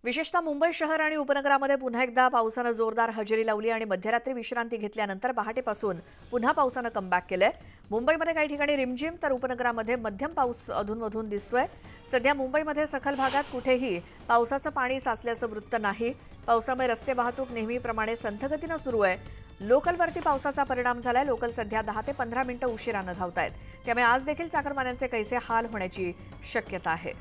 विशेषतः मुंबई शहर आणि उपनगरामध्ये पुन्हा एकदा पावसानं जोरदार हजेरी लावली आणि मध्यरात्री विश्रांती घेतल्यानंतर पहाटेपासून पुन्हा पावसानं कमबॅक केलंय। मुंबईमध्ये काही ठिकाणी रिमझिम तर उपनगरामध्ये मध्यम पाऊस अधूनमधून दिसतोय। सध्या मुंबईमध्ये सखल भागात कुठेही पावसाचं पाणी साचल्याचं वृत्त नाही। पावसामुळे रस्ते वाहतूक नेहमीप्रमाणे संथगतीनं सुरू आहे। लोकलवरती पावसाचा परिणाम झालाय। लोकल सध्या 10 ते 15 मिनिटं उशिरानं धावतायत। त्यामुळे आज देखील चाकरमान्यांचे कैसे हाल होण्याची शक्यता आहे।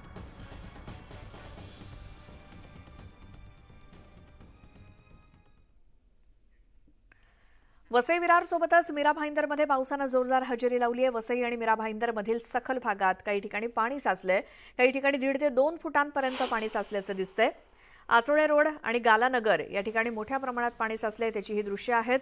वसई विरार सोबतच मीरा भाईंदरमध्ये पावसानं जोरदार हजेरी लावली आहे। वसई आणि मीरा भाईंदरमधील सखल भागात काही ठिकाणी पाणी साचलंय। काही ठिकाणी 1.5 ते 2 फुटांपर्यंत पाणी साचल्याचं दिसतंय। आचोळे रोड आणि गालानगर या ठिकाणी मोठ्या प्रमाणात पाणी साचलंय, त्याची ही दृश्य आहेत।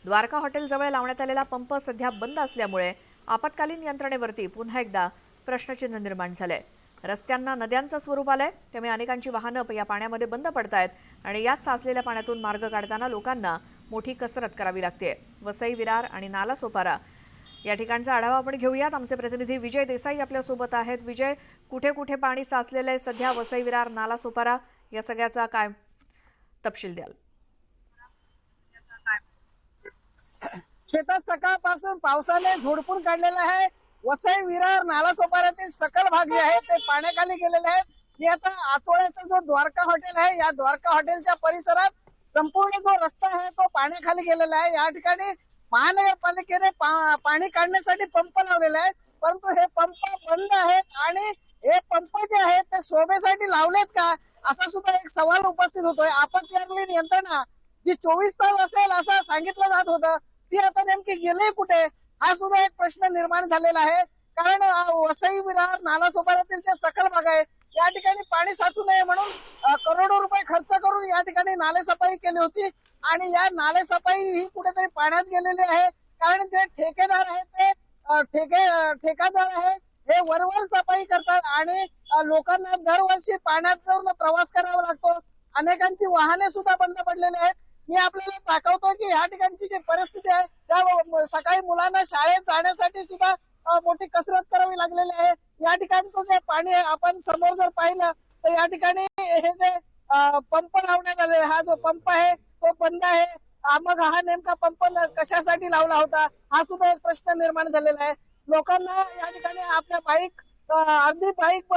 द्वारका हॉटेलजवळ लावण्यात आलेला पंप सध्या बंद असल्यामुळे आपत्कालीन यंत्रणेवरती पुन्हा एकदा प्रश्नचिन्ह निर्माण झालंय। रस्त्यांना नद्यांचं स्वरूप आलंय, त्यामुळे अनेकांची वाहनं या पाण्यामध्ये बंद पडतायत आणि याच साचलेल्या पाण्यातून मार्ग काढताना लोकांना मोठी कसरत करावी लागते। वसई विरार आणि नालासोपारा या ठिकाणचा आढावा आपण घेऊयात। आमचे प्रतिनिधी विजय देसाई आपल्या सोबत आहेत। विजय, कुठे कुठे पाणी साचलेलं आहे सध्या वसई विरार नालासोपारा या सगळ्याचा काय तपशील द्याल? शेतात सकाळपासून पावसाने झोडपून काढलेला आहे। वसई विरार नालासोपाऱ्यातील सकल भाग जे आहे ते पाण्याखाली गेलेले आहेत। मी आता आचोळ्याचा जो द्वारका हॉटेल आहे, या द्वारका हॉटेलच्या परिसरात संपूर्ण जो रस्ता आहे तो पाण्याखाली गेलेला आहे। या ठिकाणी महानगरपालिकेने पाणी काढण्यासाठी पंप लावलेले आहेत, परंतु हे पंप बंद आहेत आणि हे पंप जे आहेत ते शोभेसाठी लावलेत का, असा सुद्धा एक सवाल उपस्थित होतोय। आपत्कालीन यंत्रणा जी 24 तास असेल असं सांगितलं जात होतं, ती आता नेमकी गेली कुठे, हा सुद्धा एक प्रश्न निर्माण झालेला आहे। कारण वसई विरार नालासोपाऱ्यातील जे सखल भाग आहे या ठिकाणी पाणी साचू नये म्हणून करोडो रुपये खर्च करून या ठिकाणी नालेसफाई केली होती आणि या नालेसफाई ही कुठेतरी पाण्यात गेलेली आहे। कारण जे ठेकेदार आहेत ते ठेकेदार आहे हे वरवर सफाई करतात आणि लोकांना दरवर्षी पाण्यात जाऊन प्रवास करावा लागतो। अनेकांची वाहने सुद्धा बंद पडलेली आहेत। मी आपल्याला दाखवतो की या ठिकाणची जी परिस्थिती आहे, त्या सकाळी मुलांना शाळेत जाण्यासाठी सुद्धा मोठी कसरत करावी लागलेली आहे। या ठिकाणचं जे पाणी आहे, आपण समोर जर पाहिलं तर या ठिकाणी हे जे पंप लावण्यात आले, हा जो पंप आहे तो बंद आहे। मग हा नेमका पंप कशासाठी लावला होता, हा सुद्धा एक प्रश्न निर्माण झालेला आहे। लोकांना या ठिकाणी आपल्या बाईक अर्धी बाईक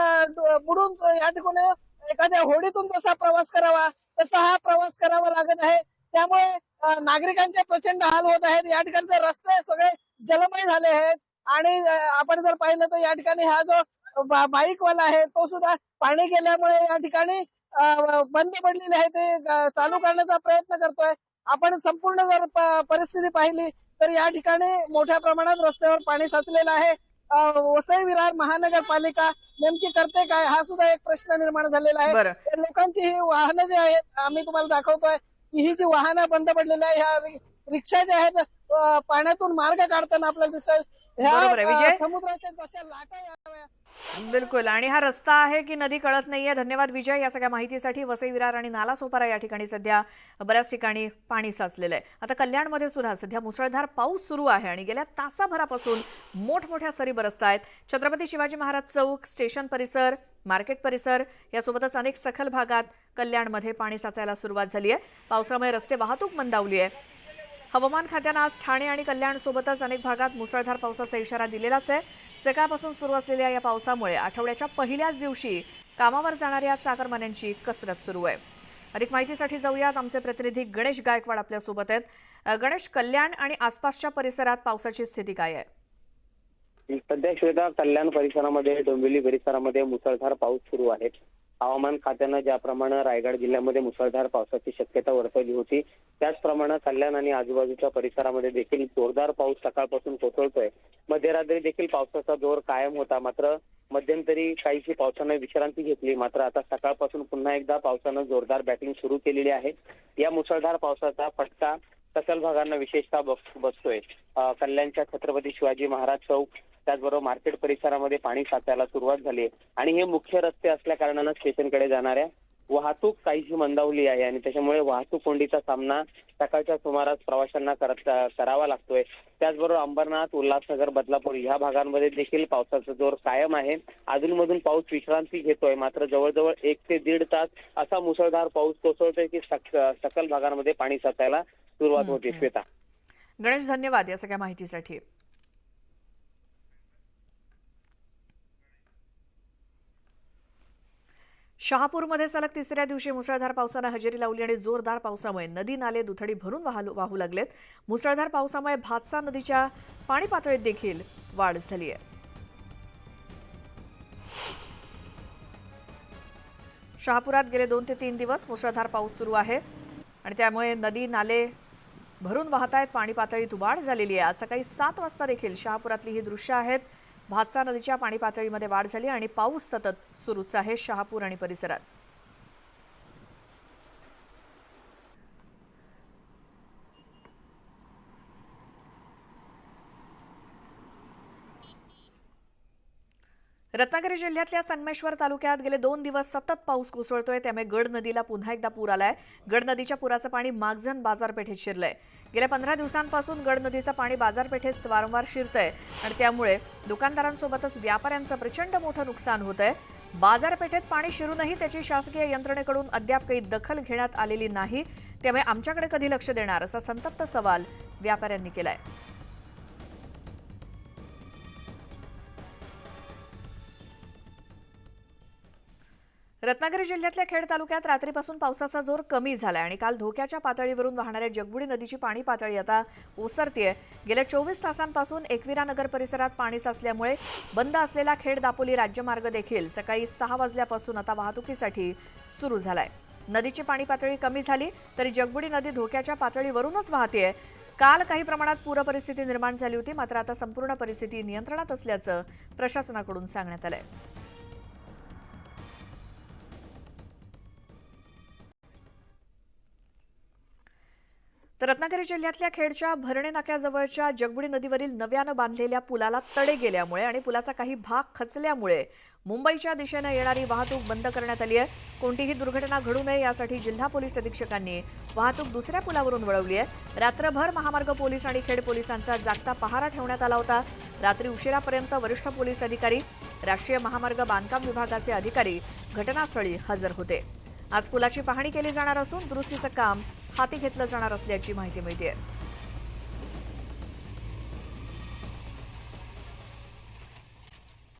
बुडून या ठिकाणी एखाद्या होडीतून जसा प्रवास करावा तसा हा प्रवास करावा लागत आहे। त्यामुळे नागरिकांचे प्रचंड हाल होत आहेत। या ठिकाणचे रस्ते सगळे जलमय झाले आहेत आणि आपण जर पाहिलं तर या ठिकाणी हा जो बाईकवाला आहे तो सुद्धा पाणी गेल्यामुळे या ठिकाणी बंद पडलेले आहे, ते चालू करण्याचा प्रयत्न करतोय। आपण संपूर्ण जर परिस्थिती पाहिली तर या ठिकाणी मोठ्या प्रमाणात रस्त्यावर पाणी साचलेलं आहे। वसई विरार महानगरपालिका नेमकी करते काय, हा सुद्धा एक प्रश्न निर्माण झालेला आहे। बरं, लोकांची ही वाहनं जी आहेत, आम्ही तुम्हाला दाखवतोय की ही जी वाहनं बंद पडलेली आहे, ह्या रिक्षा ज्या आहेत पाण्यातून मार्ग काढताना आपल्याला दिसतात। बरोबर आहे ह्या विजय। समुद्राच्या जशा लाटा याव्या। बिलकुल, आणि हा रस्ता आहे की नदी कळत नाहीये। धन्यवाद विजय या सगळ्या माहितीसाठी। वसई विरार आणि नालासोपारा या ठिकाणी सध्या बऱ्याच ठिकाणी पाणी साचलेलं आहे। आता कल्याणमध्ये सुद्धा सध्या मुसळधार पाऊस सुरू आहे आणि गेल्या तासाभरापासून मोठमोठ्या सरी बरसत आहेत। छत्रपती शिवाजी महाराज चौक, स्टेशन परिसर, मार्केट परिसर यासोबतच अनेक सखल भागात कल्याणमध्ये पाणी साचायला सुरुवात झाली आहे। पावसामुळे रस्ते वाहतूक मंदावली आहे। हवामान खात्यानं आज ठाणे आणि कल्याण सोबतच अनेक भागात मुसळधार पावसाचा इशारा दिलेलाच आहे। सकाळपासून सुरू असलेल्या या पावसामुळे आठवड्याच्या पहिल्याच दिवशी कामावर जाणाऱ्या चाकरमान्यांची कसरत सुरू आहे। अधिक माहितीसाठी जाऊयात, आमचे प्रतिनिधी गणेश गायकवाड आपल्या सोबत आहेत। गणेश, कल्याण आणि आसपासच्या परिसरात पावसाची स्थिती काय आहे? सध्या श्वेता, कल्याण परिसरामध्ये, डोंबिवली परिसरामध्ये मुसळधार पाऊस सुरू आहे। हवामान खात्यानं ज्याप्रमाणे रायगड जिल्ह्यामध्ये मुसळधार पावसाची शक्यता वर्तवली होती, त्याचप्रमाणे कल्याण आणि आजूबाजूच्या परिसरामध्ये देखील जोरदार पाऊस सकाळपासून कोसळतोय। मध्यरात्री देखील पावसाचा जोर कायम होता, मात्र मध्यंतरी काहीशी पावसाने विश्रांती घेतली। मात्र आता सकाळपासून पुन्हा एकदा पावसानं जोरदार बॅटिंग सुरू केलेली आहे। या मुसळधार पावसाचा फटका सखल भागांना विशेषतः बसतोय। कल्याणच्या छत्रपती शिवाजी महाराज चौक, त्याचबरोबर मार्केट परिसरामध्ये पाणी साचायला सुरुवात झाली आहे आणि हे मुख्य रस्ते असल्या कारणानं स्टेशनकडे जाणाऱ्या वाहतूक काहीशी मंदावली आहे आणि त्याच्यामुळे वाहतूक कोंडीचा सामना सकाळच्या सुमारास प्रवाशांना करावा लागतोय. त्याचबरोबर अंबरनाथ, उल्हासनगर, बदलापूर या भागांमध्ये देखील पावसाचा जोर कायम आहे. अधूनमधून पाऊस विश्रांती घेतोय, मात्र जवळजवळ 1 ते 1.5 तास असा मुसळधार पाऊस कोसळतोय की सकल भागांमध्ये पाणी साचायला सुरुवात होते. श्वेता. गणेश, धन्यवाद या सगळ्या माहितीसाठी. शहापूरमध्ये सलग तिसऱ्या दिवशी मुसळधार पावसानं हजेरी लावली आणि जोरदार पावसामुळे नदी नाले दुथडी भरून वाहू लागलेत. मुसळधार पावसामुळे भातसा नदीच्या पाणी पातळीत देखील वाढ झाली आहे. शहापुरात गेले 2 ते 3 दिवस मुसळधार पाऊस सुरू आहे आणि त्यामुळे नदी नाले भरून वाहत आहेत. पाणी पातळीत वाढ झालेली आहे. आज सकाळी 7 वाजता देखील शहापुरातली ही दृश्य आहेत. भातसा नदीच्या पाणी पातळीमध्ये वाढ झाली आणि पाऊस सतत सुरूच आहे शहापूर आणि परिसरात. रत्नागिरी जिल्ह्यातल्या संगमेश्वर तालुक्यात गेले 2 दिवस सतत पाऊस कोसळतोय. त्यामुळे गड नदीला पुन्हा एकदा पूर आलाय. गड नदीच्या पुराचं पाणी मागजन बाजारपेठेत शिरलंय. गेल्या 15 दिवसांपासून गड नदीचं पाणी बाजारपेठेत वारंवार शिरतंय आणि त्यामुळे दुकानदारांसोबतच व्यापाऱ्यांचं प्रचंड मोठं नुकसान होतंय. बाजारपेठेत पाणी शिरूनही त्याची शासकीय यंत्रणेकडून अद्याप काही दखल घेण्यात आलेली नाही. त्यामुळे आमच्याकडे कधी लक्ष देणार असा संतप्त सवाल व्यापाऱ्यांनी केलाय. रत्नागिरी जिल्ह्यातल्या खेड तालुक्यात रात्रीपासून पावसाचा जोर कमी झालाय आणि काल धोक्याच्या पातळीवरून वाहणाऱ्या जगबुडी नदीची पाणी पातळी आता ओसरतीये. गेल्या 24 तासांपासून एकविरा नगर परिसरात पाणी साचल्यामुळे बंद असलेला खेड दापोली राज्यमार्ग देखील सकाळी 6 वाजल्यापासून आता वाहतुकीसाठी सुरू झालाय. नदीची पाणी पातळी कमी झाली तरी जगबुडी नदी धोक्याच्या पातळीवरूनच वाहतीये. काल काही प्रमाणात पूर परिस्थिती निर्माण झाली होती, मात्र आता संपूर्ण परिस्थिती नियंत्रणात असल्याचं प्रशासनाकडून सांगण्यात आलंय. तर रत्नागिरी जिल्ह्यातल्या खेडच्या भरणे नाक्याजवळच्या जगबुडी नदीवरील नव्यानं बांधलेल्या पुलाला तडे गेल्यामुळे आणि पुलाचा काही भाग खचल्यामुळे मुंबईच्या दिशेनं येणारी वाहतूक बंद करण्यात आली आहे. कोणतीही दुर्घटना घडू नये यासाठी जिल्हा पोलीस अधीक्षकांनी वाहतूक दुसऱ्या पुलावरून वळवली आहे. रात्रभर महामार्ग पोलीस आणि खेड पोलिसांचा जागता पहारा ठेवण्यात आला होता. रात्री उशिरापर्यंत वरिष्ठ पोलीस अधिकारी, राष्ट्रीय महामार्ग बांधकाम विभागाचे अधिकारी घटनास्थळी हजर होते. आज पुलाची पाहणी केली जाणार असून दुरुस्तीचं काम हाती घेतलं जाणार असल्याची माहिती मिळते.